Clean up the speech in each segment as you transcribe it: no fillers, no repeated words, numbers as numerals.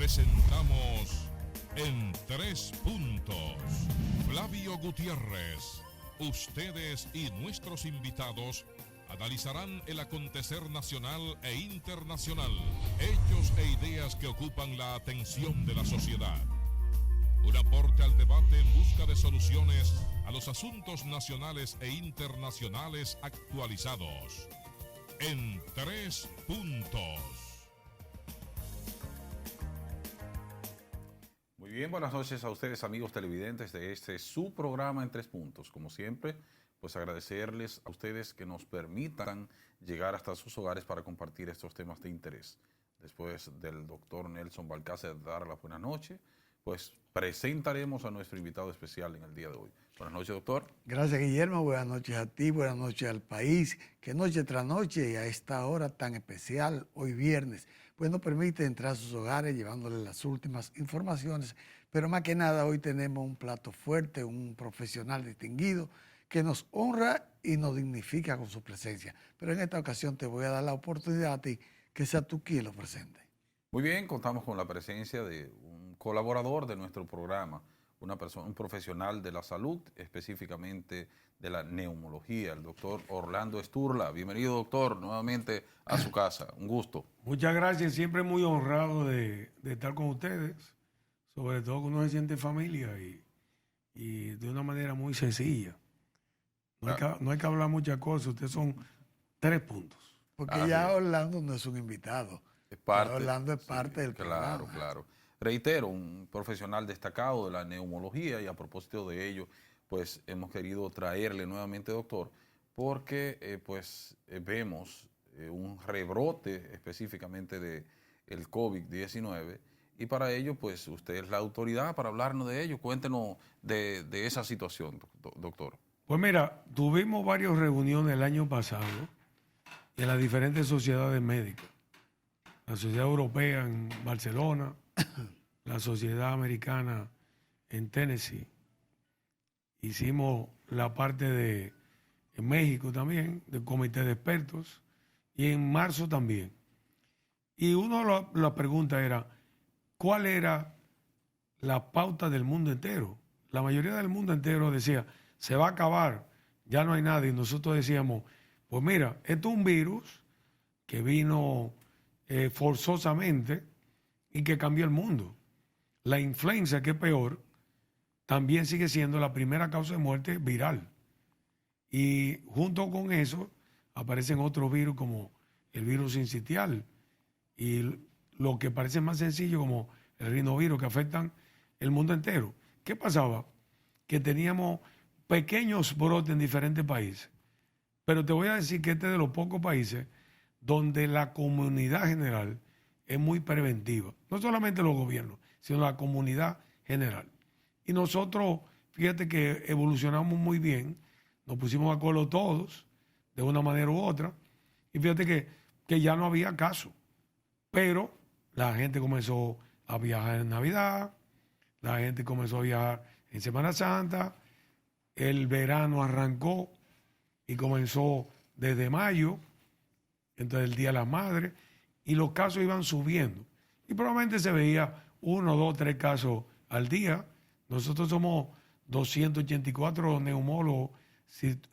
Presentamos En Tres Puntos. Flavio Gutiérrez. Ustedes y nuestros invitados analizarán el acontecer nacional e internacional, hechos e ideas que ocupan la atención de la sociedad. Un aporte al debate en busca de soluciones a los asuntos nacionales e internacionales actualizados. En Tres Puntos. Muy bien, buenas noches a ustedes, amigos televidentes de este su programa En Tres Puntos. Como siempre, pues agradecerles a ustedes que nos permitan llegar hasta sus hogares para compartir estos temas de interés. Después del doctor Nelson Balcácer dar la buena noche, pues presentaremos a nuestro invitado especial en el día de hoy. Buenas noches, doctor. Gracias, Guillermo. Buenas noches a ti, buenas noches al país. Que noche tras noche y a esta hora tan especial, hoy viernes, pues nos permite entrar a sus hogares llevándoles las últimas informaciones. Pero más que nada, hoy tenemos un plato fuerte, un profesional distinguido que nos honra y nos dignifica con su presencia. Pero en esta ocasión te voy a dar la oportunidad a ti que sea tú quien lo presente. Muy bien, contamos con la presencia de un colaborador de nuestro programa, una persona, un profesional de la salud, específicamente de la neumología, el doctor Orlando Esturla. Bienvenido, doctor, nuevamente a su casa. Un gusto. Muchas gracias, siempre muy honrado de estar con ustedes, sobre todo que uno se siente familia y de una manera muy sencilla. No hay que hablar muchas cosas, ustedes son 3 puntos. Porque ya Orlando no es un invitado. Es parte, Orlando es parte del programa. Claro, claro. Reitero, un profesional destacado de la neumología, y a propósito de ello, pues hemos querido traerle nuevamente, doctor, porque vemos un rebrote específicamente del COVID-19, y para ello, pues usted es la autoridad para hablarnos de ello. Cuéntenos de esa situación, doctor. Pues mira, tuvimos varias reuniones el año pasado en las diferentes sociedades médicas. La Sociedad Europea en Barcelona, la Sociedad Americana en Tennessee. Hicimos la parte en México también, del comité de expertos, y en marzo también. Y una de las preguntas era, ¿cuál era la pauta del mundo entero? La mayoría del mundo entero decía, se va a acabar, ya no hay nada. Y nosotros decíamos, pues mira, esto es un virus que vino forzosamente y que cambió el mundo. La influenza, que es peor, también sigue siendo la primera causa de muerte viral. Y junto con eso aparecen otros virus como el virus sincitial y lo que parece más sencillo como el rinovirus, que afectan el mundo entero. ¿Qué pasaba? Que teníamos pequeños brotes en diferentes países. Pero te voy a decir que este es de los pocos países donde la comunidad general es muy preventiva. No solamente los gobiernos, sino la comunidad general. Y nosotros, fíjate que evolucionamos muy bien, nos pusimos de acuerdo todos, de una manera u otra, y fíjate que ya no había caso. Pero la gente comenzó a viajar en Navidad, la gente comenzó a viajar en Semana Santa, el verano arrancó y comenzó desde mayo, entonces el Día de la Madre, y los casos iban subiendo. Y probablemente se veía 1, 2, 3 casos al día. Nosotros somos 284 neumólogos,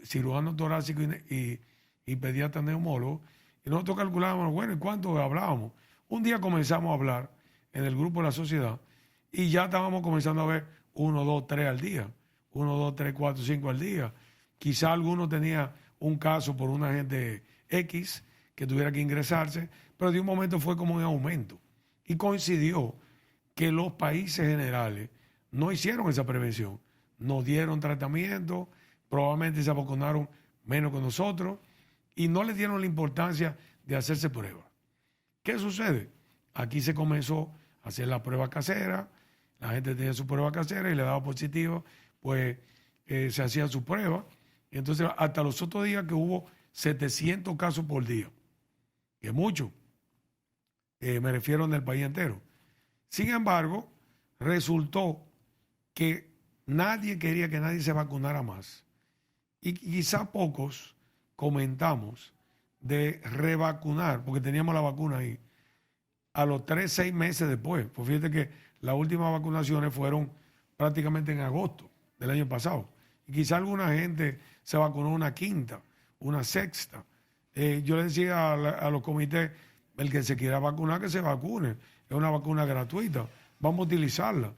cirujanos torácicos y pediatras neumólogos, y nosotros calculábamos, bueno, ¿y cuánto hablábamos? Un día comenzamos a hablar en el grupo de la sociedad y ya estábamos comenzando a ver 1, 2, 3 al día, 1, 2, 3, 4, 5 al día. Quizá alguno tenía un caso por una gente X que tuviera que ingresarse, pero de un momento fue como un aumento. Y coincidió que los países generales no hicieron esa prevención, no dieron tratamiento, probablemente se vacunaron menos que nosotros y no le dieron la importancia de hacerse pruebas. ¿Qué sucede? Aquí se comenzó a hacer la prueba casera, la gente tenía su prueba casera y le daba positivo, pues se hacía su prueba. Y entonces hasta los otros días que hubo 700 casos por día, que es mucho, me refiero en el país entero. Sin embargo, resultó que nadie quería que nadie se vacunara más. Y quizá pocos comentamos de revacunar, porque teníamos la vacuna ahí, a los 3, 6 meses después. Pues fíjate que las últimas vacunaciones fueron prácticamente en agosto del año pasado. Y quizá alguna gente se vacunó una quinta, una sexta. Yo le decía a los comités, el que se quiera vacunar, que se vacune. Es una vacuna gratuita. Vamos a utilizarla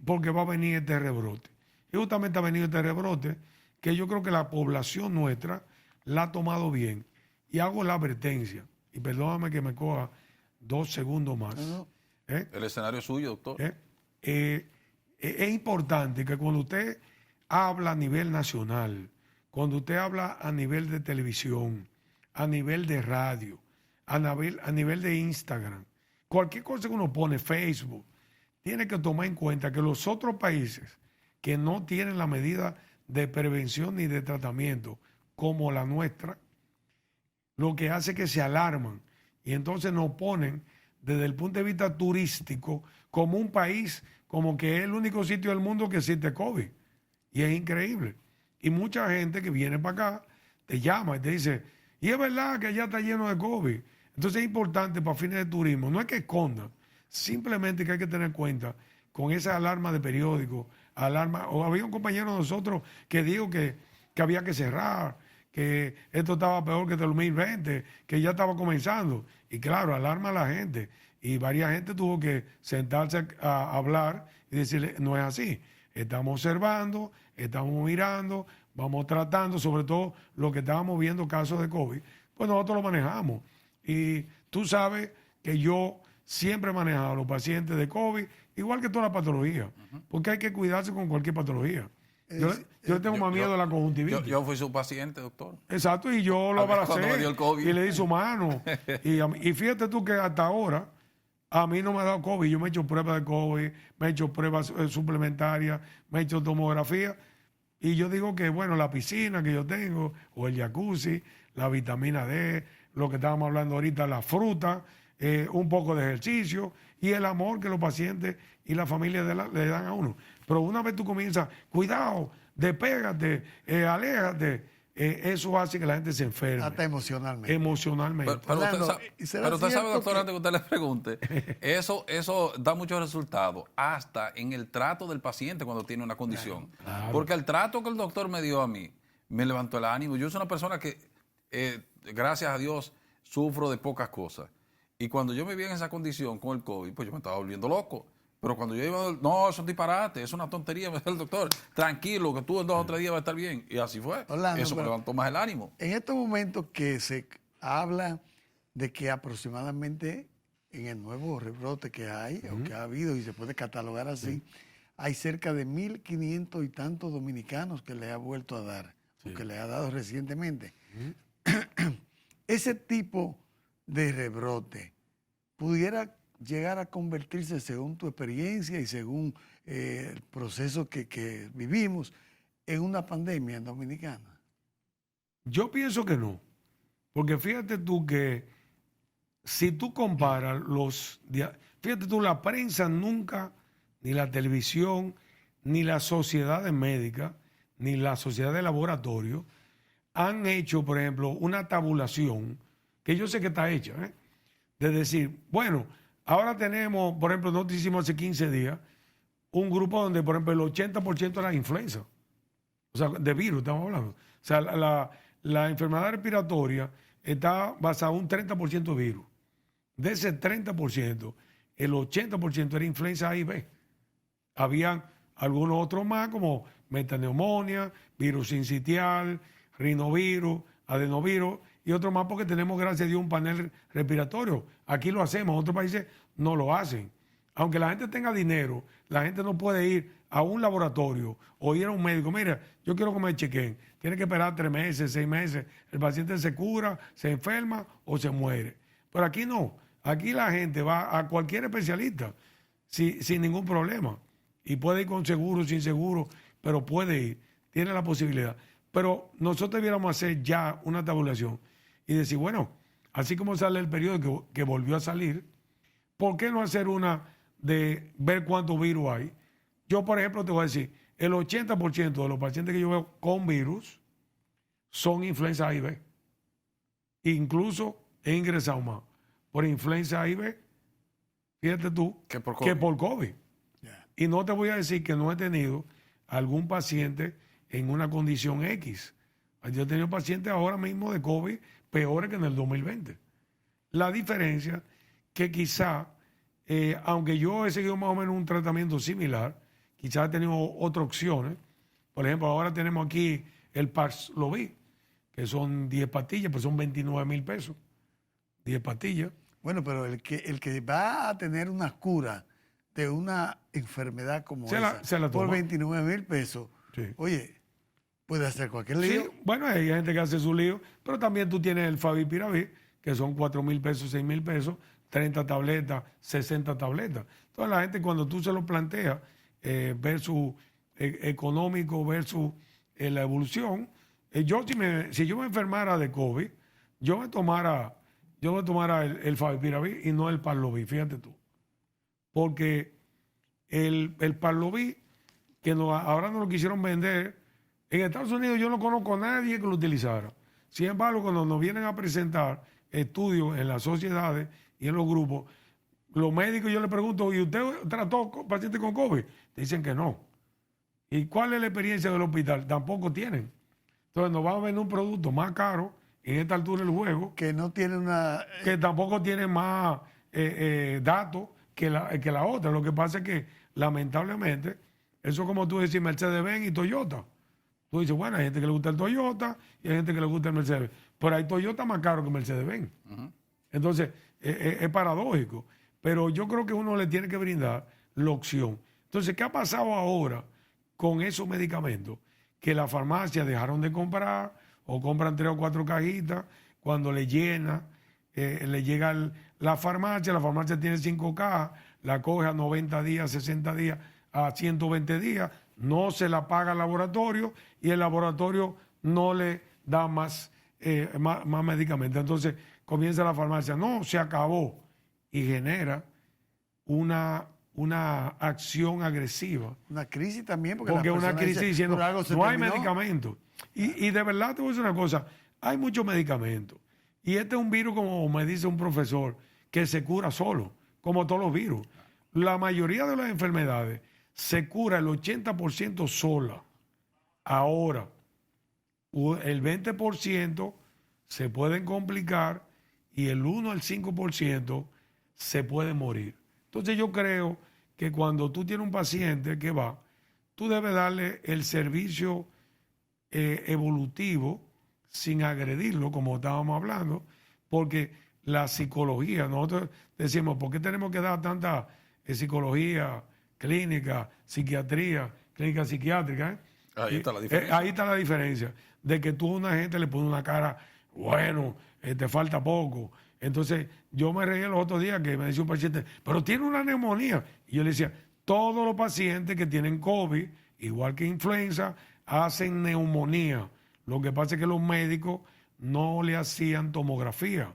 porque va a venir este rebrote. Y justamente ha venido este rebrote que yo creo que la población nuestra la ha tomado bien. Y hago la advertencia, y perdóname que me coja 2 segundos más. El escenario es suyo, doctor. Es importante que cuando usted habla a nivel nacional, cuando usted habla a nivel de televisión, a nivel de radio, a nivel de Instagram, cualquier cosa que uno pone, Facebook, tiene que tomar en cuenta que los otros países que no tienen la medida de prevención ni de tratamiento como la nuestra, lo que hace es que se alarman y entonces nos ponen desde el punto de vista turístico como un país, como que es el único sitio del mundo que existe COVID. Y es increíble. Y mucha gente que viene para acá te llama y te dice, y es verdad que allá está lleno de COVID. Entonces es importante para fines de turismo, no es que escondan, simplemente que hay que tener cuenta con esa alarma de periódico, o había un compañero de nosotros que dijo que había que cerrar, que esto estaba peor que el 2020, que ya estaba comenzando. Y claro, alarma a la gente. Y varias gente tuvo que sentarse a hablar y decirle, no es así. Estamos observando, estamos mirando, vamos tratando, sobre todo lo que estábamos viendo casos de COVID, pues nosotros lo manejamos. Y tú sabes que yo siempre he manejado a los pacientes de COVID, igual que toda la patología, porque hay que cuidarse con cualquier patología. Yo tengo más miedo a la conjuntivitis. Yo fui su paciente, doctor. Exacto, y yo lo abracé me dio el COVID. y le di su mano. Y fíjate tú que hasta ahora a mí no me ha dado COVID. Yo me he hecho pruebas de COVID, me he hecho pruebas suplementarias, me he hecho tomografía. Y yo digo que, bueno, la piscina que yo tengo, o el jacuzzi, la vitamina D, lo que estábamos hablando ahorita, la fruta, un poco de ejercicio y el amor que los pacientes y la familia le dan a uno. Pero una vez tú comienzas, cuidado, despégate, aléjate, eso hace que la gente se enferme. Hasta emocionalmente. Emocionalmente. Pero usted sabe, doctor, antes que usted le pregunte, eso da muchos resultados, hasta en el trato del paciente cuando tiene una condición. Claro. Porque el trato que el doctor me dio a mí, me levantó el ánimo. Yo soy una persona que, gracias a Dios, sufro de pocas cosas. Y cuando yo me vi en esa condición con el COVID, pues yo me estaba volviendo loco. Pero cuando yo iba, no, eso es un disparate, es una tontería, me dijo el doctor, tranquilo, que tú en 2 o 3 días vas a estar bien. Y así fue. Orlando, eso me levantó más el ánimo. En estos momentos que se habla de que aproximadamente en el nuevo rebrote que hay, o que ha habido, y se puede catalogar así, hay cerca de 1.500 y tantos dominicanos que le ha vuelto a dar, o que le ha dado recientemente. Ese tipo de rebrote pudiera llegar a convertirse, según tu experiencia y según el proceso que vivimos, en una pandemia en Dominicana? Yo pienso que no, porque fíjate tú que si tú comparas fíjate tú, la prensa nunca, ni la televisión, ni las sociedades médicas, ni la sociedad de laboratorio, han hecho, por ejemplo, una tabulación, que yo sé que está hecha, de decir, bueno, ahora tenemos, por ejemplo, nosotros hicimos hace 15 días un grupo donde, por ejemplo, el 80% era influenza, o sea, de virus estamos hablando. O sea, la enfermedad respiratoria está basada en un 30% de virus. De ese 30%, el 80% era influenza A y B. Habían algunos otros más, como metaneumonía, virus sincitial, rinovirus, adenovirus, y otros más porque tenemos, gracias a Dios, un panel respiratorio. Aquí lo hacemos, en otros países no lo hacen. Aunque la gente tenga dinero, la gente no puede ir a un laboratorio o ir a un médico. Mira, yo quiero que me chequen. Tiene que esperar 3 meses, 6 meses. El paciente se cura, se enferma o se muere. Pero aquí no. Aquí la gente va a cualquier especialista sin ningún problema. Y puede ir con seguro, sin seguro, pero puede ir. Tiene la posibilidad. Pero nosotros debiéramos hacer ya una tabulación y decir, bueno, así como sale el periódico que volvió a salir, ¿por qué no hacer una de ver cuántos virus hay? Yo, por ejemplo, te voy a decir, el 80% de los pacientes que yo veo con virus son influenza A y B. Incluso he ingresado más por influenza A y B fíjate tú, que por que COVID. por COVID. Ya. Y no te voy a decir que no he tenido algún paciente en una condición X. Yo he tenido pacientes ahora mismo de COVID peores que en el 2020. La diferencia que quizá, aunque yo he seguido más o menos un tratamiento similar, quizás he tenido otras opciones. Por ejemplo, ahora tenemos aquí el Paxlovid, que son 10 pastillas, pues son 29,000 pesos. 10 pastillas. Bueno, pero el que va a tener una cura de una enfermedad como esa Se la por toma. 29,000 pesos, Sí. oye, puede hacer cualquier Sí, lío. bueno, hay gente que hace su lío, pero también tú tienes el Favipiravir, que son 4,000 pesos, 6,000 pesos, 30 tabletas, 60 tabletas. Entonces la gente cuando tú se lo planteas, versus económico, versus la evolución, si yo me enfermara de COVID, yo me tomara el Favipiravir y no el Paxlovid, fíjate tú. Porque el Paxlovid, que ahora no lo quisieron vender, en Estados Unidos yo no conozco a nadie que lo utilizara. Sin embargo, cuando nos vienen a presentar estudios en las sociedades y en los grupos, los médicos yo les pregunto, ¿y usted trató pacientes con COVID? Dicen que no. ¿Y cuál es la experiencia del hospital? Tampoco tienen. Entonces nos va a vender un producto más caro en esta altura del juego, Que no tiene una... que tampoco tiene más datos que la otra. Lo que pasa es que, lamentablemente, eso es como tú decís Mercedes-Benz y Toyota. Tú dices, bueno, hay gente que le gusta el Toyota y hay gente que le gusta el Mercedes. Pero hay Toyota más caro que Mercedes-Benz. Entonces, es paradójico. Pero yo creo que uno le tiene que brindar la opción. Entonces, ¿qué ha pasado ahora con esos medicamentos? Que las farmacias dejaron de comprar o compran 3 o 4 cajitas. Cuando le llena, le llega la farmacia tiene 5 cajas, la coge a 90 días, 60 días, a 120 días, no se la paga al laboratorio y el laboratorio no le da más medicamentos. Entonces comienza la farmacia, no, se acabó, y genera una acción agresiva. Una crisis también, porque Porque las una personas crisis dicen, diciendo, "Por algo se no hay terminó". medicamentos. Y de verdad te voy a decir una cosa, hay muchos medicamentos. Y este es un virus, como me dice un profesor, que se cura solo, como todos los virus. La mayoría de las enfermedades se cura el 80% sola. Ahora, el 20% se pueden complicar y el 1 al 5% se puede morir. Entonces yo creo que cuando tú tienes un paciente que va, tú debes darle el servicio evolutivo sin agredirlo, como estábamos hablando, porque la psicología, nosotros decimos, ¿por qué tenemos que dar tanta psicología clínica, psiquiatría, clínica psiquiátrica? Ahí está la diferencia. Ahí está la diferencia, de que tú a una gente le pones una cara, bueno, te falta poco. Entonces, yo me reí los otros días que me decía un paciente, pero tiene una neumonía. Y yo le decía, todos los pacientes que tienen COVID, igual que influenza, hacen neumonía. Lo que pasa es que los médicos no le hacían tomografía.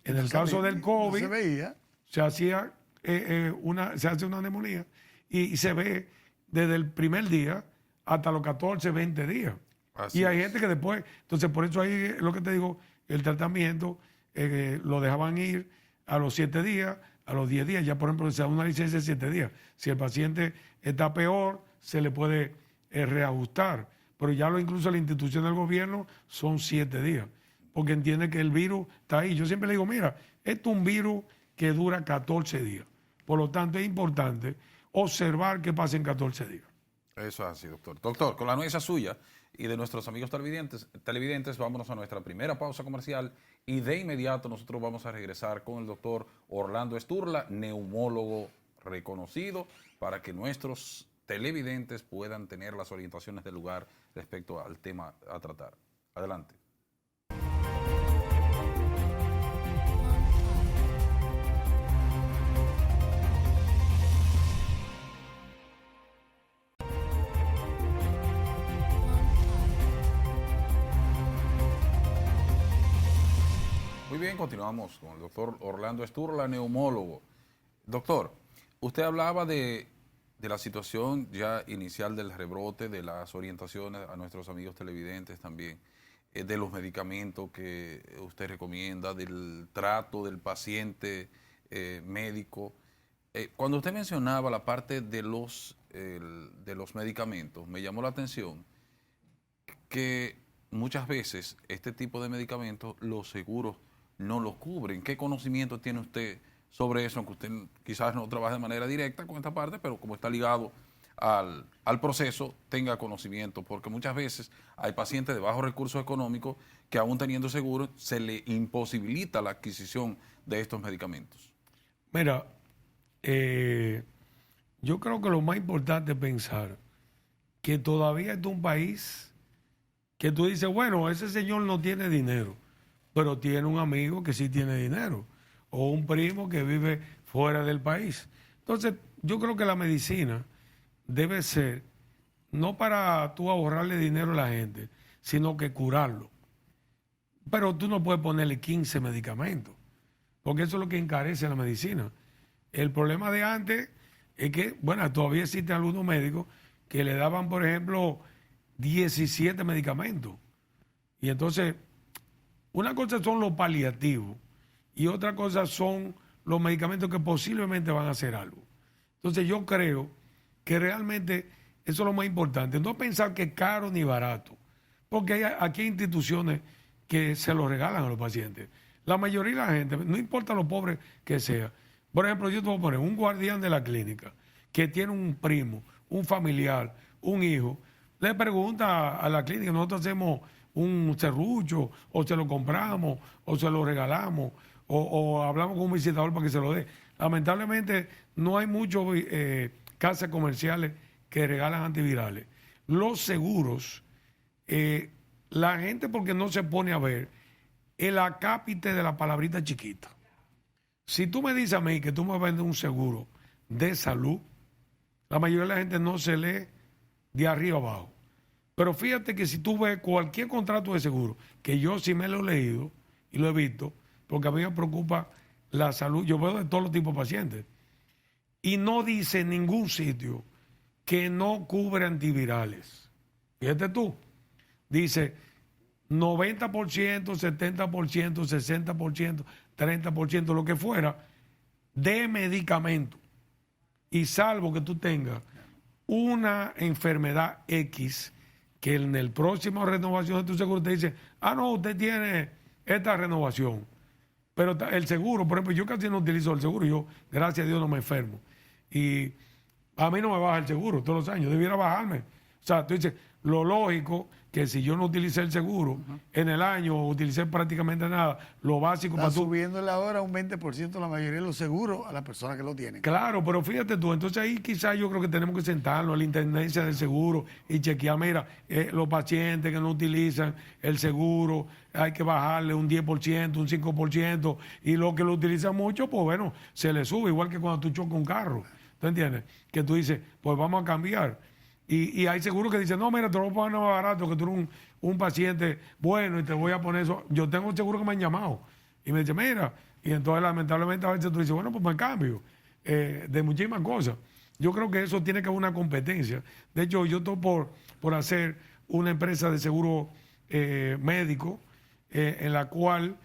En el caso del COVID, No se veía. se hacía se hace una neumonía y se ve desde el primer día hasta los 14, 20 días. Así y hay es. gente que después, entonces por eso ahí lo que te digo, el tratamiento lo dejaban ir a los 7 días, a los 10 días, ya por ejemplo se da una licencia de 7 días. Si el paciente está peor, se le puede reajustar, pero ya incluso la institución del gobierno son 7 días, porque entiende que el virus está ahí. Yo siempre le digo, mira, esto es un virus que dura 14 días. Por lo tanto, es importante observar qué pasa en 14 días. Eso es así, doctor. Doctor, con la anuencia suya y de nuestros amigos televidentes, vámonos a nuestra primera pausa comercial y de inmediato nosotros vamos a regresar con el doctor Orlando Esturla, neumólogo reconocido, para que nuestros televidentes puedan tener las orientaciones del lugar respecto al tema a tratar. Adelante. Muy bien, continuamos con el doctor Orlando Esturla, neumólogo. Doctor, usted hablaba de la situación ya inicial del rebrote, de las orientaciones a nuestros amigos televidentes también, de los medicamentos que usted recomienda, del trato del paciente médico. Cuando usted mencionaba la parte de los medicamentos, me llamó la atención que muchas veces este tipo de medicamentos los seguros no los cubren. ¿Qué conocimiento tiene usted sobre eso? Aunque usted quizás no trabaje de manera directa con esta parte, pero como está ligado al proceso, tenga conocimiento, porque muchas veces hay pacientes de bajos recursos económicos que aún teniendo seguro se le imposibilita la adquisición de estos medicamentos. Mira, yo creo que lo más importante es pensar que todavía es un país que tú dices, bueno, ese señor no tiene dinero, pero tiene un amigo que sí tiene dinero, o un primo que vive fuera del país. Entonces, yo creo que la medicina debe ser no para tú ahorrarle dinero a la gente, sino que curarlo. Pero tú no puedes ponerle 15 medicamentos, porque eso es lo que encarece la medicina. El problema de antes es que, bueno, todavía existen algunos médicos que le daban, por ejemplo, 17 medicamentos. Y entonces, una cosa son los paliativos y otra cosa son los medicamentos que posiblemente van a hacer algo. Entonces, yo creo que realmente eso es lo más importante. No pensar que es caro ni barato, porque aquí hay instituciones que se lo regalan a los pacientes. La mayoría de la gente, no importa lo pobre que sea. Por ejemplo, yo te voy a poner un guardián de la clínica que tiene un primo, un familiar, un hijo, le pregunta a la clínica, nosotros hacemos un serrucho, o se lo compramos, o se lo regalamos, o hablamos con un visitador para que se lo dé. Lamentablemente no hay muchos casas comerciales que regalan antivirales. Los seguros, la gente porque no se pone a ver el acápite de la palabrita chiquita. Si tú me dices a mí que tú me vendes un seguro de salud, la mayoría de la gente no se lee de arriba abajo. Pero fíjate que si tú ves cualquier contrato de seguro, que yo sí me lo he leído y lo he visto, porque a mí me preocupa la salud, yo veo de todos los tipos de pacientes, y no dice en ningún sitio que no cubre antivirales. Fíjate tú, dice 90%, 70%, 60%, 30%, lo que fuera, de medicamento. Y salvo que tú tengas una enfermedad X, que en el próximo renovación de tu seguro te dice, no, usted tiene esta renovación. Pero el seguro, por ejemplo, yo casi no utilizo el seguro, yo, gracias a Dios, no me enfermo. Y a mí no me baja el seguro todos los años, debiera bajarme. O sea, tú dices, lo lógico que si yo no utilicé el seguro en el año, utilicé prácticamente nada, lo básico está para tú... subiéndole ahora un 20% la mayoría de los seguros a las personas que lo tienen. Claro, pero fíjate tú, entonces ahí quizás yo creo que tenemos que sentarnos a la intendencia del seguro y chequear, mira, los pacientes que no utilizan el seguro, hay que bajarle un 10%, un 5%, y los que lo utilizan mucho, pues bueno, se le sube, igual que cuando tú chocas un carro, ¿tú entiendes? Que tú dices, pues vamos a cambiar. Y hay seguros que dicen, no, mira, te lo voy a poner más barato, que tú eres un paciente bueno y te voy a poner eso. Yo tengo un seguro que me han llamado y me dice, mira, y entonces lamentablemente a veces tú dices, bueno, pues me cambio de muchísimas cosas. Yo creo que eso tiene que haber una competencia. De hecho, yo estoy por hacer una empresa de seguro médico en la cual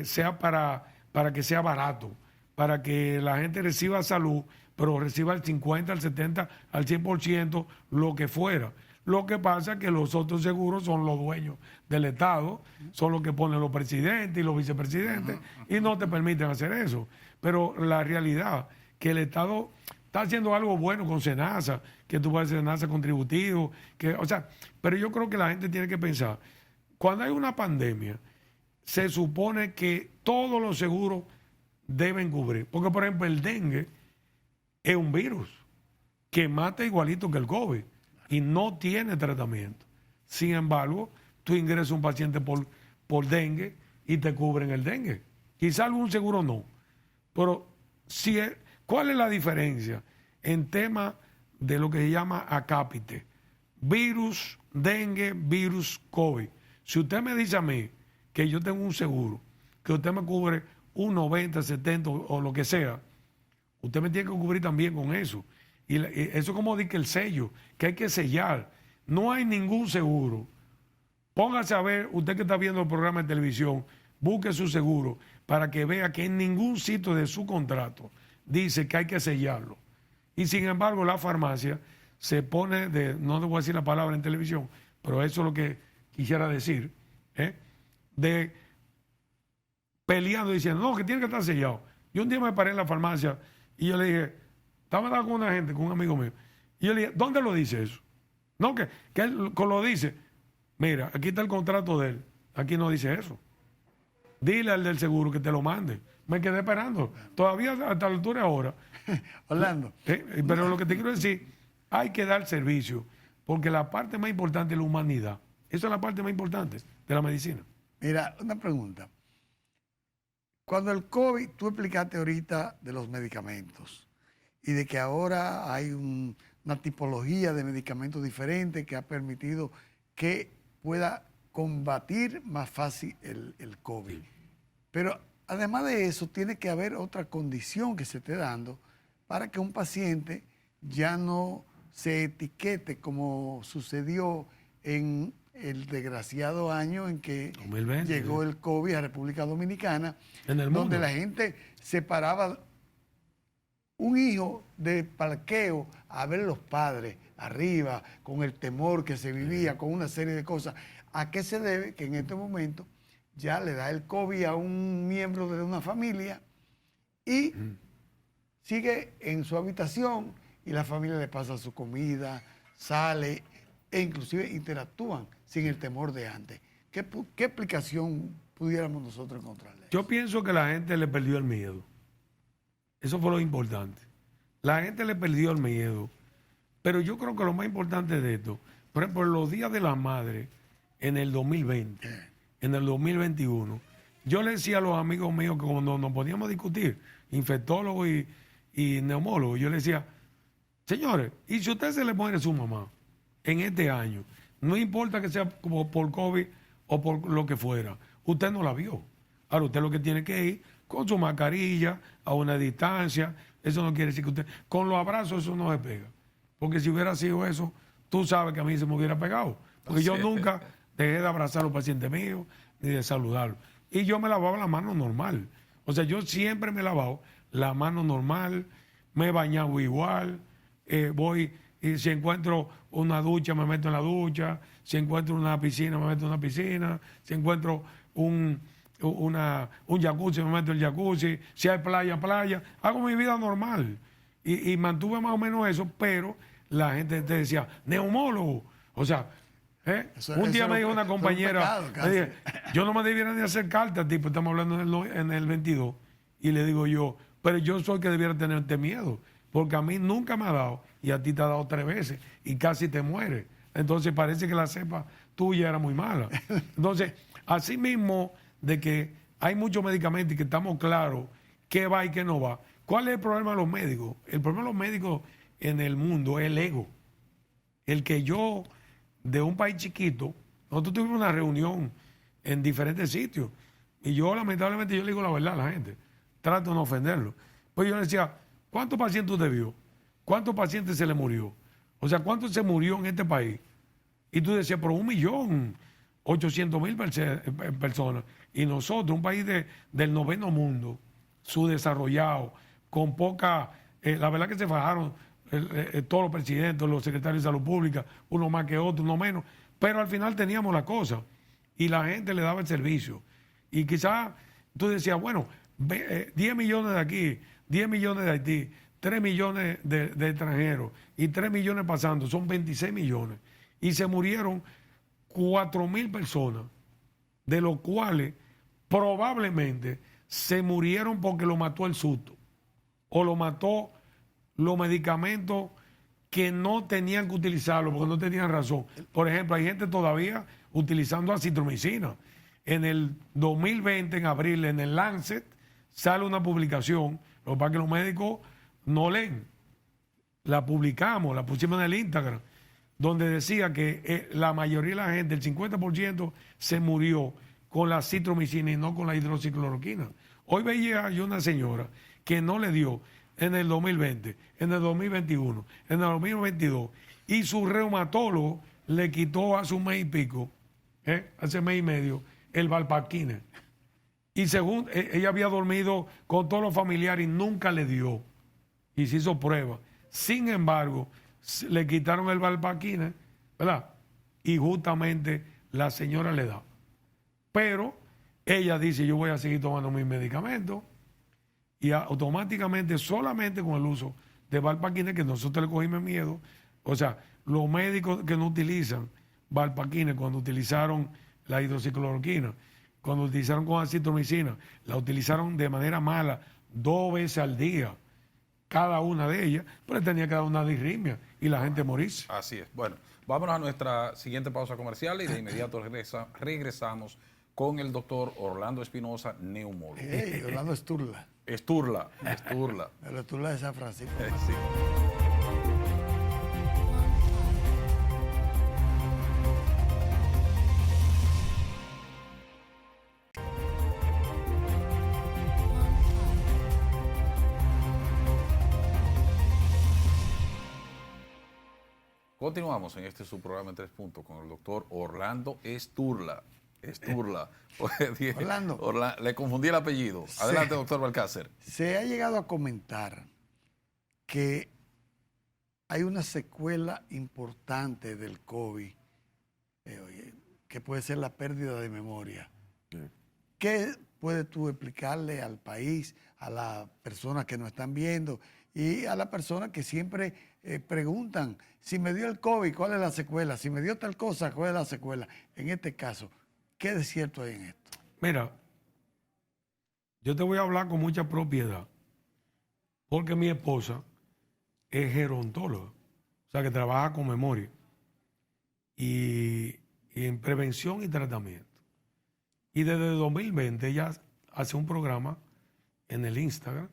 sea para que sea barato, para que la gente reciba salud, pero reciba el 50, al 70, al 100%, lo que fuera. Lo que pasa es que los otros seguros son los dueños del Estado, son los que ponen los presidentes y los vicepresidentes, y no te permiten hacer eso. Pero la realidad que el Estado está haciendo algo bueno con SENASA, que tú puedes hacer SENASA contributivo, pero yo creo que la gente tiene que pensar, cuando hay una pandemia, se supone que todos los seguros deben cubrir. Porque, por ejemplo, el dengue es un virus que mata igualito que el COVID y no tiene tratamiento. Sin embargo, tú ingresas a un paciente por dengue y te cubren el dengue. Quizá algún seguro no. Pero, ¿cuál es la diferencia en tema de lo que se llama acápite? Virus, dengue, virus, COVID. Si usted me dice a mí que yo tengo un seguro, que usted me cubre un 90, 70 o lo que sea, usted me tiene que cubrir también con eso. Y eso como dice el sello, que hay que sellar. No hay ningún seguro. Póngase a ver, usted que está viendo el programa de televisión, busque su seguro para que vea que en ningún sitio de su contrato dice que hay que sellarlo. Y sin embargo, la farmacia se pone no le voy a decir la palabra en televisión, pero eso es lo que quisiera decir, de peleando diciendo, no, que tiene que estar sellado. Yo un día me paré en la farmacia y yo le dije, estaba hablando con una gente, con un amigo mío, y yo le dije, ¿dónde lo dice eso? No, que él lo dice. Mira, aquí está el contrato de él. Aquí no dice eso. Dile al del seguro que te lo mande. Me quedé esperando. Todavía hasta la altura de ahora. Orlando. Pero lo que te quiero decir, hay que dar servicio, porque la parte más importante es la humanidad. Esa es la parte más importante de la medicina. Mira, una pregunta. Cuando el COVID, tú explicaste ahorita de los medicamentos y de que ahora hay una tipología de medicamentos diferente que ha permitido que pueda combatir más fácil el COVID. Pero además de eso, tiene que haber otra condición que se esté dando para que un paciente ya no se etiquete como sucedió en el desgraciado año en que 2020, llegó el COVID a República Dominicana, en el mundo, donde la gente separaba un hijo de parqueo a ver los padres arriba, con el temor que se vivía, con una serie de cosas. ¿A qué se debe que en este momento ya le da el COVID a un miembro de una familia y sigue en su habitación y la familia le pasa su comida, sale e inclusive interactúan sin el temor de antes? ¿Qué explicación pudiéramos nosotros encontrarle? Yo pienso que la gente le perdió el miedo. Eso fue lo importante. La gente le perdió el miedo. Pero yo creo que lo más importante de esto, por ejemplo, los días de la madre en el 2020, en el 2021, yo le decía a los amigos míos que cuando nos poníamos a discutir, infectólogos y neumólogos, yo le decía, señores, ¿y si a usted se le muere su mamá en este año? No importa que sea como por COVID o por lo que fuera, usted no la vio. Ahora usted lo que tiene que ir con su mascarilla, a una distancia. Eso no quiere decir que usted... Con los abrazos eso no se pega. Porque si hubiera sido eso, tú sabes que a mí se me hubiera pegado. Porque yo nunca dejé de abrazar a los pacientes míos ni de saludarlos. Y yo me lavaba la mano normal. O sea, yo siempre me he lavado la mano normal, me he bañado igual, voy... Y si encuentro una ducha, me meto en la ducha. Si encuentro una piscina, me meto en una piscina. Si encuentro un jacuzzi, me meto en el jacuzzi. Si hay playa, playa. Hago mi vida normal. Y mantuve más o menos eso, pero la gente te decía, neumólogo. O sea, un día me dijo una compañera, me dije, yo no me debiera ni hacer cartas, tipo, estamos hablando en el 22. Y le digo yo, pero yo soy el que debiera tenerte miedo. Porque a mí nunca me ha dado, y a ti te ha dado 3 veces, y casi te mueres. Entonces parece que la cepa tuya era muy mala. Entonces, así mismo de que hay muchos medicamentos y que estamos claros qué va y qué no va. ¿Cuál es el problema de los médicos? El problema de los médicos en el mundo es el ego. El que yo, de un país chiquito, nosotros tuvimos una reunión en diferentes sitios, y yo lamentablemente yo le digo la verdad a la gente, trato de no ofenderlo. Pues yo le decía, ¿cuántos pacientes usted vio? ¿Cuántos pacientes se le murió? O sea, ¿cuántos se murió en este país? Y tú decías, pero 1.800.000 personas. Y nosotros, un país del noveno mundo, subdesarrollado, con poca... la verdad que se fajaron todos los presidentes, los secretarios de salud pública, uno más que otro, uno menos. Pero al final teníamos la cosa. Y la gente le daba el servicio. Y quizás tú decías, bueno, 10 millones de aquí, 10 millones de Haití, 3 millones de extranjeros y 3 millones pasando, son 26 millones. Y se murieron 4.000 personas, de los cuales probablemente se murieron porque lo mató el susto o lo mató los medicamentos que no tenían que utilizarlo porque no tenían razón. Por ejemplo, hay gente todavía utilizando acitromicina. En el 2020, en abril, en el Lancet, sale una publicación. Lo que pasa es que los médicos no leen. La publicamos, la pusimos en el Instagram, donde decía que la mayoría de la gente, el 50%, se murió con la citromicina y no con la hidroxicloroquina. Hoy veía yo una señora que no le dio en el 2020, en el 2021, en el 2022, y su reumatólogo le quitó hace un mes y pico, hace mes y medio, el Valparquine. Y según ella había dormido con todos los familiares y nunca le dio. y se hizo prueba. Sin embargo, le quitaron el Valpaquine, ¿verdad? Y justamente la señora le da. Pero ella dice, yo voy a seguir tomando mis medicamentos, y automáticamente, solamente con el uso de Valpaquine, que nosotros le cogimos miedo, o sea, los médicos que no utilizan Valpaquine, cuando utilizaron la hidroxicloroquina, cuando utilizaron con acitromicina, la utilizaron de manera mala 2 veces al día, cada una de ellas, pues tenía que dar una disritmia y la gente morirse. Así es. Bueno, vámonos a nuestra siguiente pausa comercial y de inmediato regresamos con el doctor Orlando Espinosa, neumólogo. Hey, Orlando Esturla. Esturla. El Esturla de San Francisco. Sí. Continuamos en este su programa en 3 puntos con el doctor Orlando Esturla. Orlando. Le confundí el apellido. Adelante, doctor Balcácer. Se ha llegado a comentar que hay una secuela importante del COVID, que puede ser la pérdida de memoria. Sí. ¿Qué puedes tú explicarle al país, a las personas que nos están viendo y a las personas que siempre preguntan, si me dio el COVID, ¿cuál es la secuela? Si me dio tal cosa, ¿cuál es la secuela? En este caso, ¿qué de cierto hay en esto? Mira, yo te voy a hablar con mucha propiedad, porque mi esposa es gerontóloga, o sea que trabaja con memoria y en prevención y tratamiento. Y desde 2020 ella hace un programa en el Instagram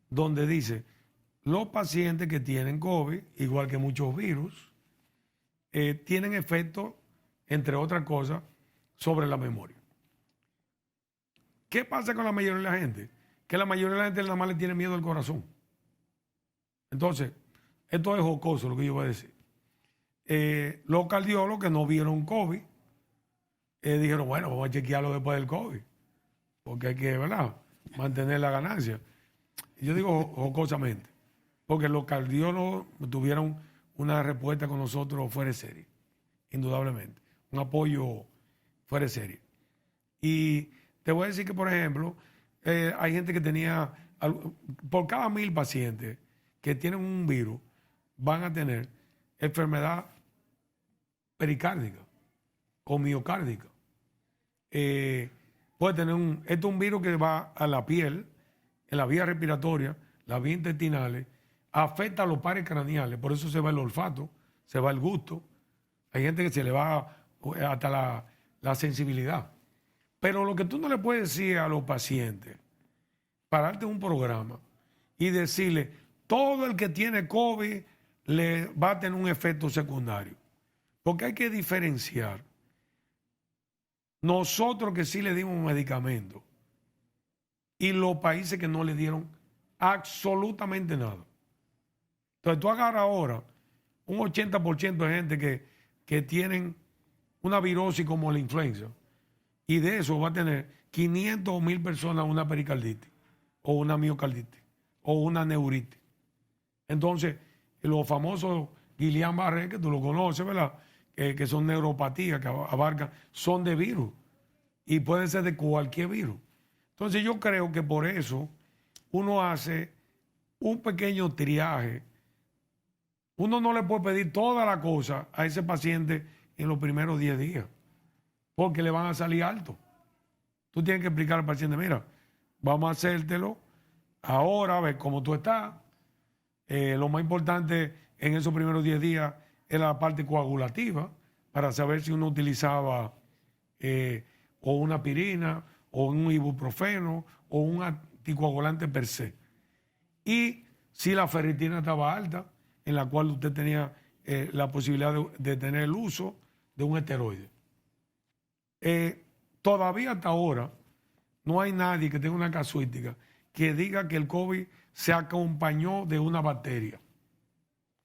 donde dice, los pacientes que tienen COVID, igual que muchos virus, tienen efectos, entre otras cosas, sobre la memoria. ¿Qué pasa con la mayoría de la gente? Que la mayoría de la gente nada más le tiene miedo al corazón. Entonces, esto es jocoso lo que yo voy a decir. Los cardiólogos que no vieron COVID, dijeron, bueno, vamos a chequearlo después del COVID, porque hay que, ¿verdad?, mantener la ganancia. Y yo digo jocosamente, porque los cardiólogos tuvieron una respuesta con nosotros fuera de serie, indudablemente, un apoyo fuera de serie. Y te voy a decir que, por ejemplo, hay gente que tenía, por cada 1000 pacientes que tienen un virus, van a tener enfermedad pericárdica o miocárdica. Puede tener esto es un virus que va a la piel, en la vía respiratoria, las vías intestinales, afecta a los pares craneales, por eso se va el olfato, se va el gusto. Hay gente que se le va hasta la sensibilidad. Pero lo que tú no le puedes decir a los pacientes, pararte en un programa y decirle, todo el que tiene COVID le va a tener un efecto secundario. Porque hay que diferenciar. Nosotros que sí le dimos medicamentos y los países que no le dieron absolutamente nada. Entonces tú agarras ahora un 80% de gente que tienen una virosis como la influenza y de eso va a tener 500 o 1000 personas una pericarditis o una miocarditis o una neuritis. Entonces los famosos Guillain-Barré, que tú lo conoces, ¿verdad?, que son neuropatías, que abarcan, son de virus y pueden ser de cualquier virus. Entonces yo creo que por eso uno hace un pequeño triaje. Uno no le puede pedir toda la cosa a ese paciente en los primeros 10 días, porque le van a salir altos. Tú tienes que explicar al paciente, mira, vamos a hacértelo ahora, a ver cómo tú estás. Lo más importante en esos primeros 10 días era la parte coagulativa, para saber si uno utilizaba o una aspirina, o un ibuprofeno, o un anticoagulante per se. Y si la ferritina estaba alta, en la cual usted tenía la posibilidad de tener el uso de un esteroide. Todavía hasta ahora no hay nadie que tenga una casuística que diga que el COVID se acompañó de una bacteria.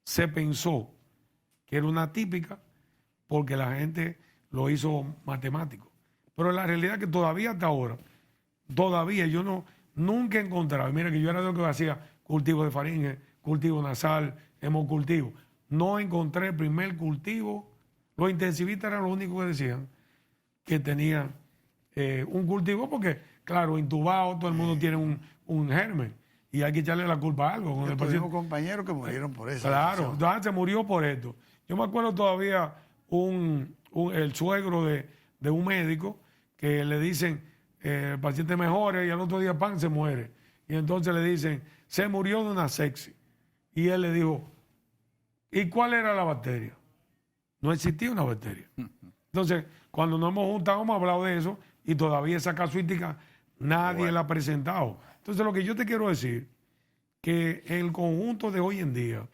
Se pensó que era una típica porque la gente lo hizo matemático. Pero la realidad es que todavía hasta ahora, todavía yo nunca he encontrado, mira que yo era de lo que hacía cultivo de cultivo nasal, hemocultivo. No encontré el primer cultivo. Los intensivistas eran los únicos que decían que tenían un cultivo, porque, claro, intubado, todo el mundo tiene un germen y hay que echarle la culpa a algo. Con el Tuvimos compañeros que murieron por eso. Claro, entonces se murió por esto. Yo me acuerdo todavía el suegro de un médico que le dicen, el paciente mejora y al otro día, pan, se muere. Y entonces le dicen, se murió de una sepsis. Y él le dijo, ¿y cuál era la bacteria? No existía una bacteria. Entonces, cuando nos hemos juntado, hemos hablado de eso y todavía esa casuística nadie la ha presentado. Entonces, lo que yo te quiero decir, que el conjunto de hoy en día,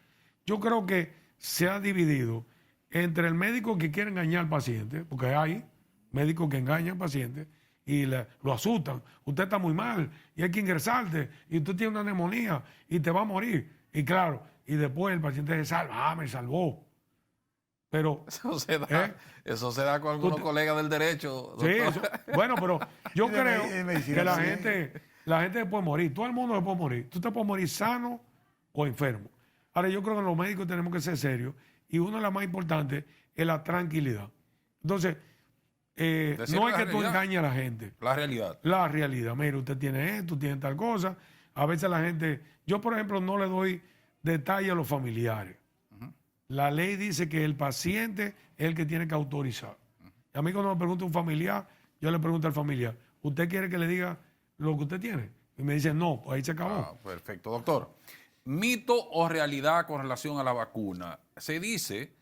yo creo que se ha dividido entre el médico que quiere engañar al paciente, porque hay médicos que engañan al paciente y lo asustan. Usted está muy mal y hay que ingresarte y usted tiene una neumonía y te va a morir. Y claro, y después el paciente se salva, me salvó. Pero eso se da con algunos colegas del derecho. Sí, bueno, pero yo creo que la gente puede morir. Todo el mundo se puede morir. Tú te puedes morir sano o enfermo. Ahora, yo creo que los médicos tenemos que ser serios y una de las más importantes es la tranquilidad. Entonces, no es que tú engañes a la gente. La realidad. La realidad. Mire, usted tiene esto, tiene tal cosa. A veces la gente... Yo, por ejemplo, no le doy detalle a los familiares. La ley dice que el paciente es el que tiene que autorizar. A mí cuando me pregunta un familiar, yo le pregunto al familiar, ¿usted quiere que le diga lo que usted tiene? Y me dice, no, pues ahí se acabó. Perfecto, doctor. ¿Mito o realidad con relación a la vacuna? Se dice,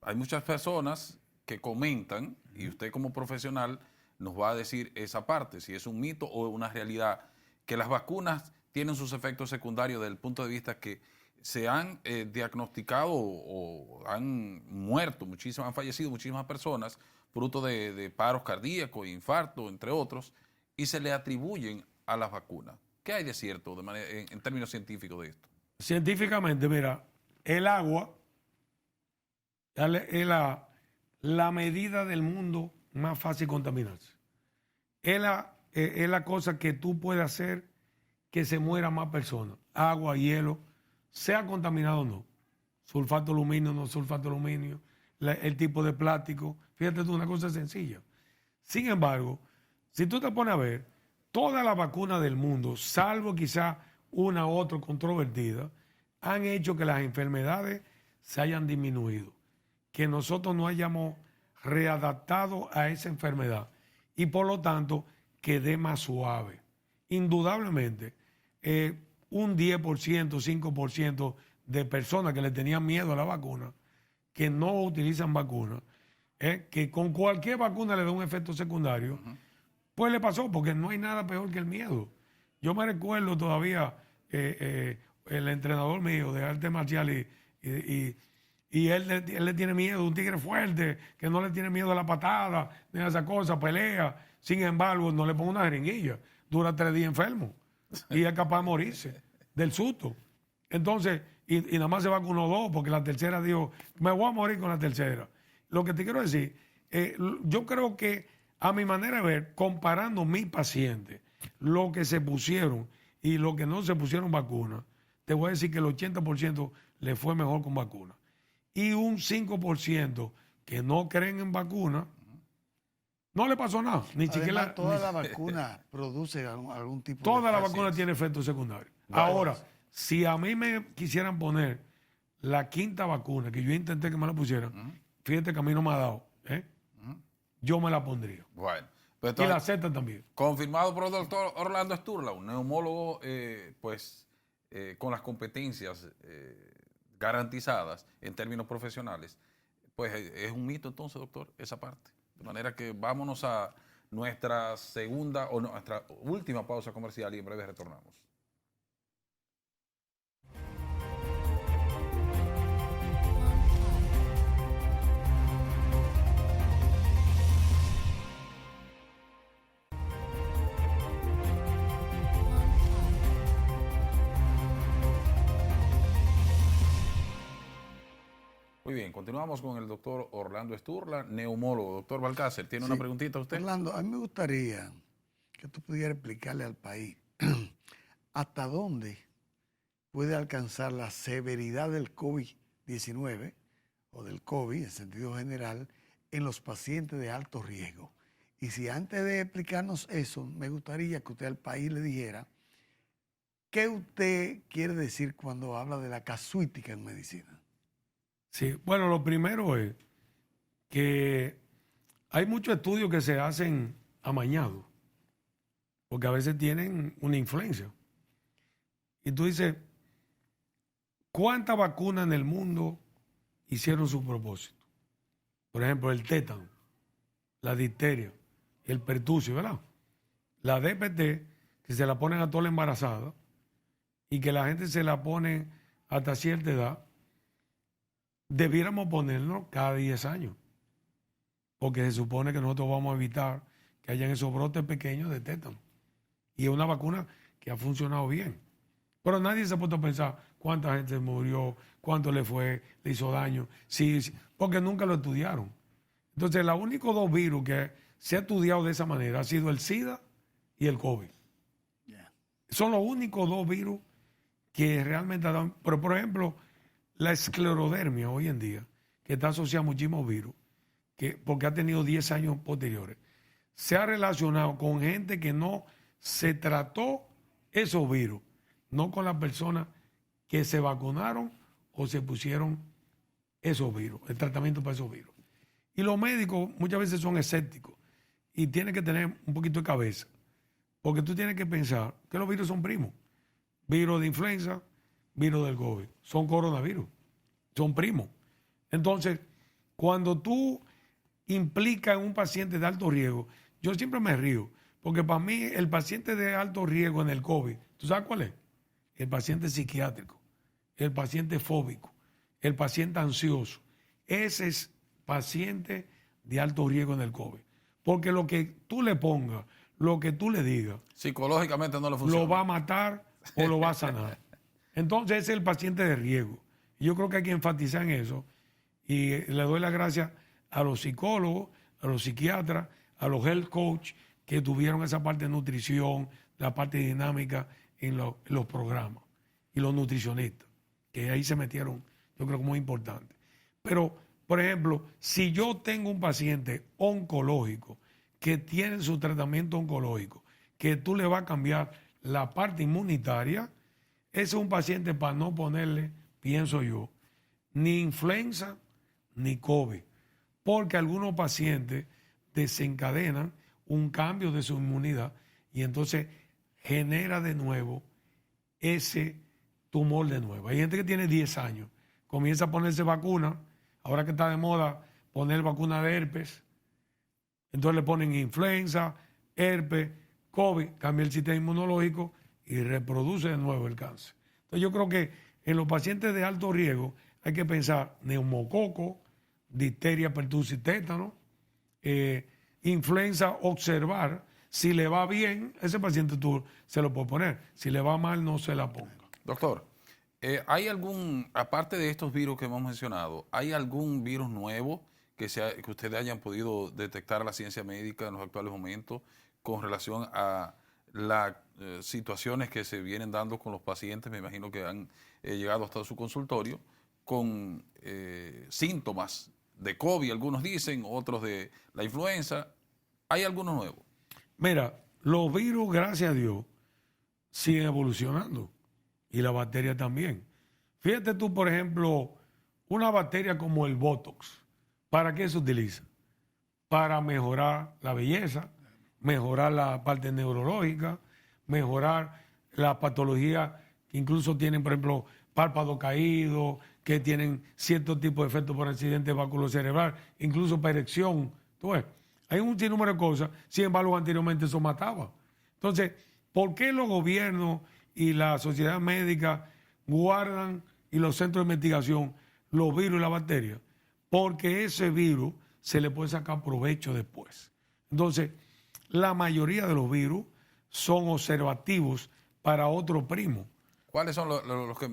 hay muchas personas que comentan, y usted como profesional nos va a decir esa parte, si es un mito o una realidad, que las vacunas tienen sus efectos secundarios desde el punto de vista que se han diagnosticado o han muerto han fallecido muchísimas personas fruto de paros cardíacos, infarto, entre otros, y se le atribuyen a las vacunas. ¿Qué hay de cierto en términos científicos de esto? Científicamente, mira, el agua es la medida del mundo más fácil contaminarse. Es la cosa que tú puedes hacer que se mueran más personas. Agua, hielo, sea contaminado o no. Sulfato de aluminio, no sulfato de aluminio, el tipo de plástico. Fíjate tú, una cosa sencilla. Sin embargo, si tú te pones a ver, todas las vacunas del mundo, salvo quizá una u otra controvertida, han hecho que las enfermedades se hayan disminuido, que nosotros no hayamos readaptado a esa enfermedad y por lo tanto quede más suave. Indudablemente, un 10%, 5% de personas que le tenían miedo a la vacuna, que no utilizan vacuna, que con cualquier vacuna le da un efecto secundario, pues le pasó, porque no hay nada peor que el miedo. Yo me recuerdo todavía el entrenador mío de artes marciales y él le tiene miedo, un tigre fuerte, que no le tiene miedo a la patada, ni a esa cosa, pelea. Sin embargo, no le pone una jeringuilla, dura 3 días enfermo y es capaz de morirse del susto. Entonces, y nada más se vacunó 2, porque la tercera dijo, me voy a morir con la tercera. Lo que te quiero decir, yo creo que a mi manera de ver, comparando mis pacientes, lo que se pusieron y lo que no se pusieron vacunas, te voy a decir que el 80% le fue mejor con vacuna. Y un 5% que no creen en vacuna, no le pasó nada. Ni siquiera toda la vacuna produce algún tipo de... Toda la vacuna tiene efectos secundarios. Bueno, ahora, si a mí me quisieran poner la 5ª vacuna, que yo intenté que me la pusieran, fíjate que a mí no me ha dado, yo me la pondría. Bueno. Pues y la Z también. Confirmado por el doctor Orlando Sturla, un neumólogo con las competencias garantizadas en términos profesionales. Pues es un mito entonces, doctor, esa parte. De manera que vámonos a nuestra segunda o nuestra última pausa comercial y en breve retornamos. Muy bien, continuamos con el doctor Orlando Sturla, neumólogo. Doctor Balcácer, ¿tiene una preguntita usted? Orlando, a mí me gustaría que tú pudieras explicarle al país hasta dónde puede alcanzar la severidad del COVID-19 o del COVID en sentido general en los pacientes de alto riesgo. Y si antes de explicarnos eso, me gustaría que usted al país le dijera qué usted quiere decir cuando habla de la casuística en medicina. Sí, bueno, lo primero es que hay muchos estudios que se hacen amañados, porque a veces tienen una influencia. Y tú dices, ¿cuántas vacunas en el mundo hicieron su propósito? Por ejemplo, el tétano, la difteria, el pertussis, ¿verdad? La DPT, que se la ponen a toda la embarazada y que la gente se la pone hasta cierta edad, debiéramos ponernos cada 10 años, porque se supone que nosotros vamos a evitar que hayan esos brotes pequeños de tétano. Y es una vacuna que ha funcionado bien. Pero nadie se ha puesto a pensar cuánta gente murió, cuánto le hizo daño, sí, porque nunca lo estudiaron. Entonces, los únicos dos virus que se ha estudiado de esa manera ha sido el SIDA y el COVID. Son los únicos dos virus que realmente dan. Pero, por ejemplo, la esclerodermia hoy en día, que está asociada a muchísimos virus, porque ha tenido 10 años posteriores, se ha relacionado con gente que no se trató esos virus, no con las personas que se vacunaron o se pusieron esos virus, el tratamiento para esos virus. Y los médicos muchas veces son escépticos y tienen que tener un poquito de cabeza, porque tú tienes que pensar que los virus son primos. Virus de influenza, virus del COVID, son coronavirus, son primos. Entonces, cuando tú implicas en un paciente de alto riesgo, yo siempre me río, porque para mí el paciente de alto riesgo en el COVID, ¿tú sabes cuál es? El paciente psiquiátrico, el paciente fóbico, el paciente ansioso. Ese es paciente de alto riesgo en el COVID. Porque lo que tú le pongas, lo que tú le digas, psicológicamente no le funciona. lo va a matar o lo va a sanar. Entonces ese es el paciente de riesgo. Y yo creo que hay que enfatizar en eso. Y le doy las gracias a los psicólogos, a los psiquiatras, a los health coach que tuvieron esa parte de nutrición, la parte dinámica en los programas. Y los nutricionistas, que ahí se metieron, yo creo que muy importante. Pero, por ejemplo, si yo tengo un paciente oncológico que tiene su tratamiento oncológico, que tú le vas a cambiar la parte inmunitaria, ese es un paciente para no ponerle, pienso yo, ni influenza ni COVID, porque algunos pacientes desencadenan un cambio de su inmunidad y entonces genera de nuevo ese tumor de nuevo. Hay gente que tiene 10 años, comienza a ponerse vacuna, ahora que está de moda poner vacuna de herpes, entonces le ponen influenza, herpes, COVID, cambia el sistema inmunológico y reproduce de nuevo el cáncer. Entonces yo creo que en los pacientes de alto riesgo hay que pensar neumococo, difteria, pertussis, tétano, influenza, observar. Si le va bien, ese paciente tú se lo puedes poner. Si le va mal, no se la ponga. Doctor, ¿hay algún, aparte de estos virus que hemos mencionado, hay algún virus nuevo que ustedes hayan podido detectar a la ciencia médica en los actuales momentos con relación a las situaciones que se vienen dando con los pacientes? Me imagino que han llegado hasta su consultorio con síntomas de COVID, algunos dicen, otros de la influenza. ¿Hay alguno nuevo? Mira, los virus, gracias a Dios, siguen evolucionando y la bacteria también. Fíjate tú, por ejemplo, una bacteria como el Botox, ¿para qué se utiliza? Para mejorar la belleza, mejorar la parte neurológica, mejorar la patología que incluso tienen, por ejemplo, párpado caído, que tienen cierto tipo de efectos por accidente vasculocerebral, incluso para erección. ¿Tú ves? Hay un sinnúmero de cosas, sin embargo, anteriormente eso mataba. Entonces, ¿por qué los gobiernos y la sociedad médica guardan y los centros de investigación los virus y las bacterias? Porque ese virus se le puede sacar provecho después. Entonces, la mayoría de los virus son observativos para otro primo. ¿Cuáles son los que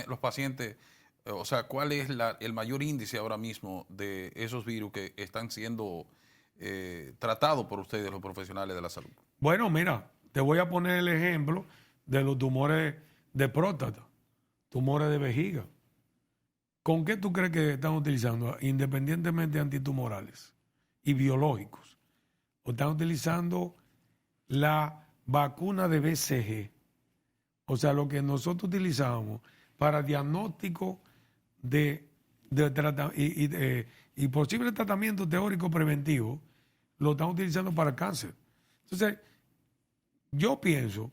los pacientes, o sea, cuál es el mayor índice ahora mismo de esos virus que están siendo tratados por ustedes, los profesionales de la salud? Bueno, mira, te voy a poner el ejemplo de los tumores de próstata. tumores de vejiga. ¿Con qué tú crees que están utilizando? Independientemente antitumorales y biológicos. O están utilizando la vacuna de BCG. O sea, lo que nosotros utilizamos para diagnóstico y posible tratamiento teórico preventivo, lo están utilizando para el cáncer. Entonces, yo pienso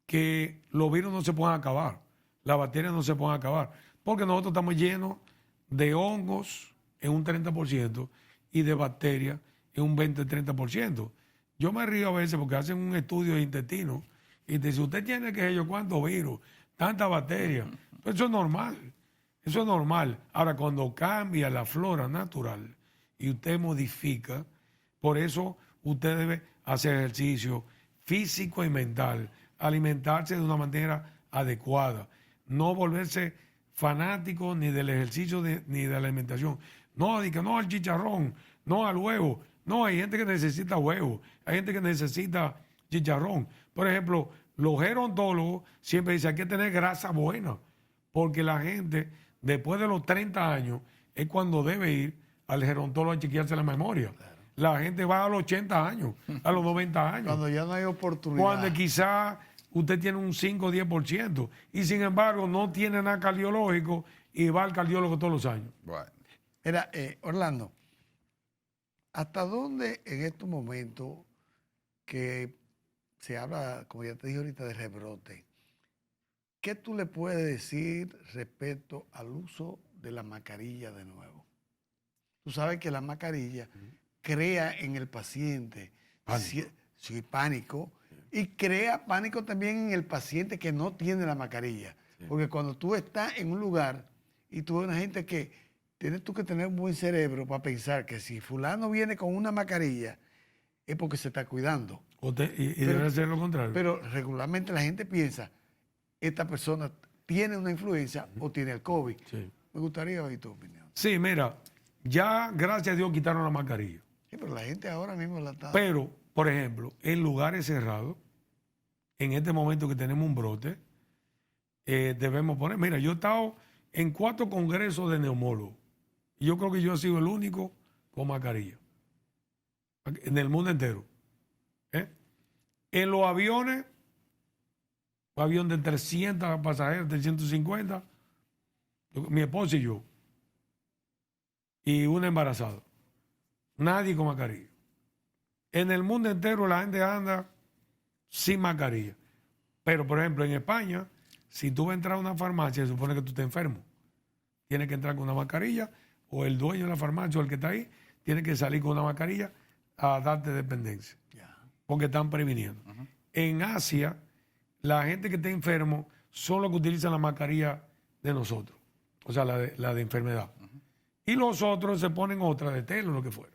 que los virus no se pueden acabar, las bacterias no se pueden acabar, porque nosotros estamos llenos de hongos en un 30% y de bacterias en un 20-30%. Yo me río a veces porque hacen un estudio de intestino y te dicen, usted tiene que yo cuántos virus, tantas bacterias. Pues eso es normal, eso es normal. Ahora, cuando cambia la flora natural y usted modifica, por eso usted debe hacer ejercicio físico y mental, alimentarse de una manera adecuada, no volverse fanático ni del ejercicio ni de la alimentación. No, diga no al chicharrón, no al huevo. No, hay gente que necesita huevo, hay gente que necesita chicharrón. Por ejemplo, los gerontólogos siempre dicen hay que tener grasa buena, porque la gente después de los 30 años es cuando debe ir al gerontólogo a chequearse la memoria. Claro. La gente va a los 80 años, a los 90 años. Cuando ya no hay oportunidad. Cuando quizá usted tiene un 5 o 10% y sin embargo no tiene nada cardiológico y va al cardiólogo todos los años. Bueno. Mira, Orlando, ¿hasta dónde en estos momentos que se habla, como ya te dije ahorita, de rebrote, qué tú le puedes decir respecto al uso de la mascarilla de nuevo? Tú sabes que la mascarilla crea en el paciente pánico y crea pánico también en el paciente que no tiene la mascarilla. Sí. Porque cuando tú estás en un lugar y tú ves una gente que tienes tú que tener un buen cerebro para pensar que si fulano viene con una mascarilla es porque se está cuidando. Debe ser lo contrario. Pero regularmente la gente piensa, esta persona tiene una influencia o tiene el COVID. Sí. Me gustaría oír tu opinión. Sí, mira, ya gracias a Dios quitaron la mascarilla. Sí, pero la gente ahora mismo la está... Pero, por ejemplo, en lugares cerrados, en este momento que tenemos un brote, debemos poner... Mira, yo he estado en 4 congresos de neumólogos. Y yo creo que yo he sido el único con mascarilla. En el mundo entero. En los aviones, un avión de 300 pasajeros, 350, mi esposa y yo. Y una embarazada. Nadie con mascarilla. En el mundo entero la gente anda sin mascarilla. Pero, por ejemplo, en España, si tú vas a entrar a una farmacia, se supone que tú estás enfermo. Tienes que entrar con una mascarilla, o el dueño de la farmacia o el que está ahí, tiene que salir con una mascarilla a darte dependencia. Porque están previniendo. En Asia, la gente que está enfermo son los que utilizan la mascarilla de nosotros. O sea, la de enfermedad. Y los otros se ponen otra de tela o lo que fuera.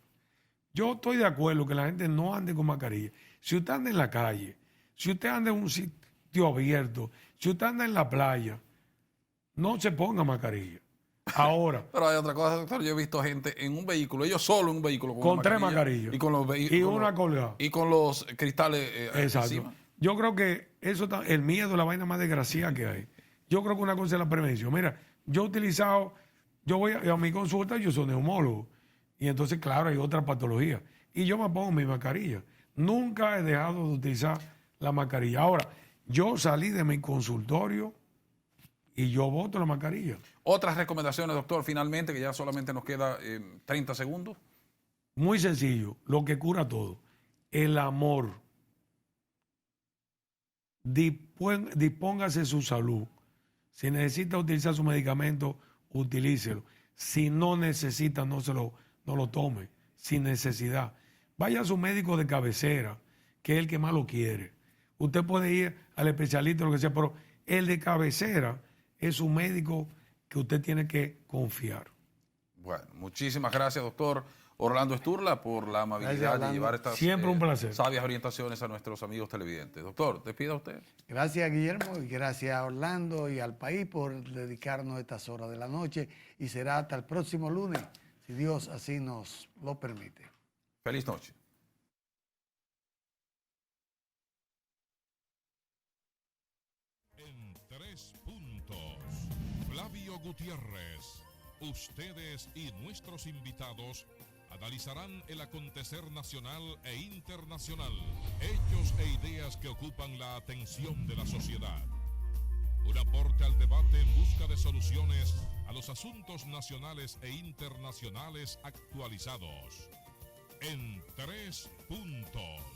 Yo estoy de acuerdo que la gente no ande con mascarilla. Si usted anda en la calle, si usted anda en un sitio abierto, si usted anda en la playa, no se ponga mascarilla. Ahora. Pero hay otra cosa, doctor. Yo he visto gente en un vehículo, ellos solo en un vehículo con 3 mascarillas. Y con los y una colgada. Y con los cristales exacto. Encima. Yo creo que eso el miedo es la vaina más desgraciada que hay. Yo creo que una cosa es la prevención. Mira, yo he utilizado, yo voy a mi consulta, yo soy neumólogo. Y entonces, claro, hay otra patología. Y yo me pongo mi mascarilla. Nunca he dejado de utilizar la mascarilla. Ahora, yo salí de mi consultorio y yo boto la mascarilla. Otras recomendaciones, doctor, finalmente, que ya solamente nos queda 30 segundos. Muy sencillo, lo que cura todo. El amor. Dispóngase su salud. Si necesita utilizar su medicamento, utilícelo. Si no necesita, no lo tome. Sin necesidad. Vaya a su médico de cabecera, que es el que más lo quiere. Usted puede ir al especialista o lo que sea, pero el de cabecera es un médico que usted tiene que confiar. Bueno, muchísimas gracias, doctor Orlando Sturla, por la amabilidad de llevar estas siempre un placer. Sabias orientaciones a nuestros amigos televidentes. Doctor, despida usted. Gracias, Guillermo, y gracias a Orlando y al país por dedicarnos estas horas de la noche. Y será hasta el próximo lunes, si Dios así nos lo permite. Feliz noche. En 3 puntos. Gutiérrez. Ustedes y nuestros invitados analizarán el acontecer nacional e internacional, hechos e ideas que ocupan la atención de la sociedad. Un aporte al debate en busca de soluciones a los asuntos nacionales e internacionales actualizados. En 3 puntos.